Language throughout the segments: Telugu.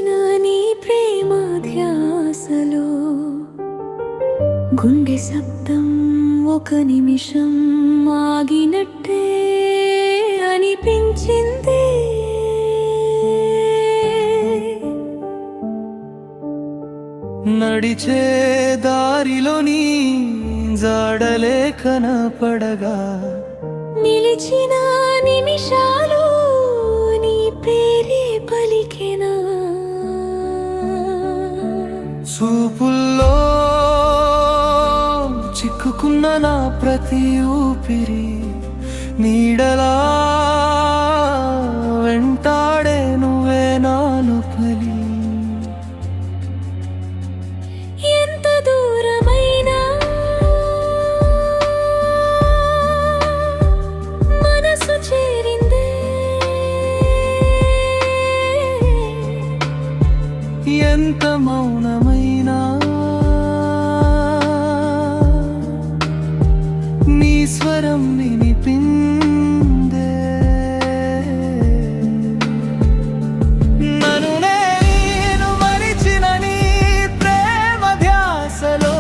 నిలిచిన నీ ప్రేమ ధ్యాసలో గుండె శబ్దం ఒక నిమిషం ఆగినట్టే అనిపించింది. నడిచే దారిలోని జాడలే కనపడగా నిలిచిన నిమిషాలు నీ పేరే పలికెనా. చూపుల్లో చిక్కుకున్న నా ప్రతి ఊపిరి నీడలా వెంటాడే నువ్వే నాను పలి. ఎంత దూరమైనా మనసు చేరిందే, ఎంత మౌనమైనా నీ స్వరం వినిపిందే. నన్ను నేను మరిచిన నీ ప్రేమ ధ్యాసలో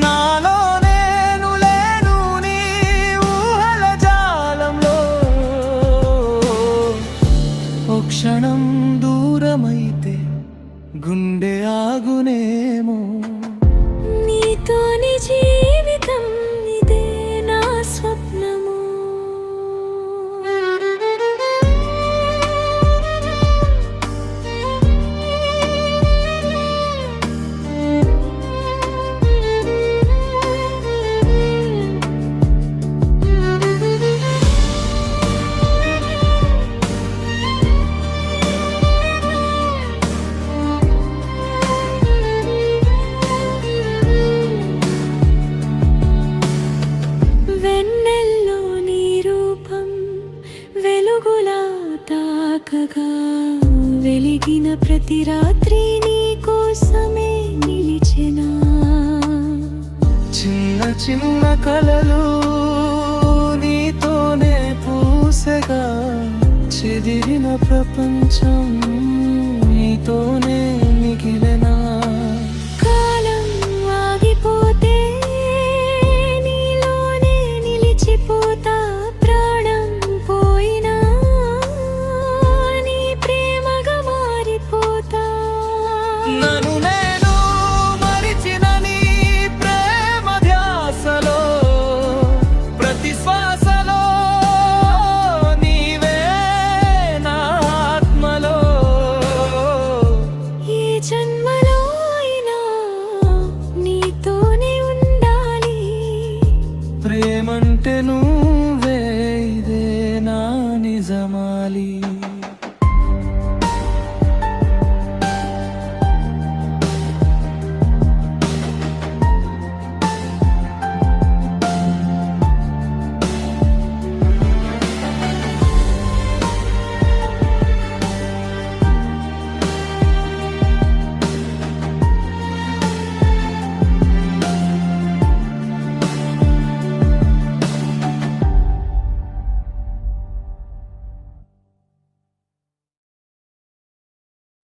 నాలో నేను లేను నీ ఊహల జాలంలో. ఓ క్షణం దూరమైతే గుండె ఆగునేమో. నీతోని జీవితం ఇదే నా స్వప్నము. వెన్నెల్లో నీ రూపం వెలుగులా తాకగా వెలిగిన ప్రతి రాత్రి నీ కోసమే నిలిచెనా. చిన్న చిన్న కలలు నీతోనే పూసగా చెదిరిన ప్రపంచం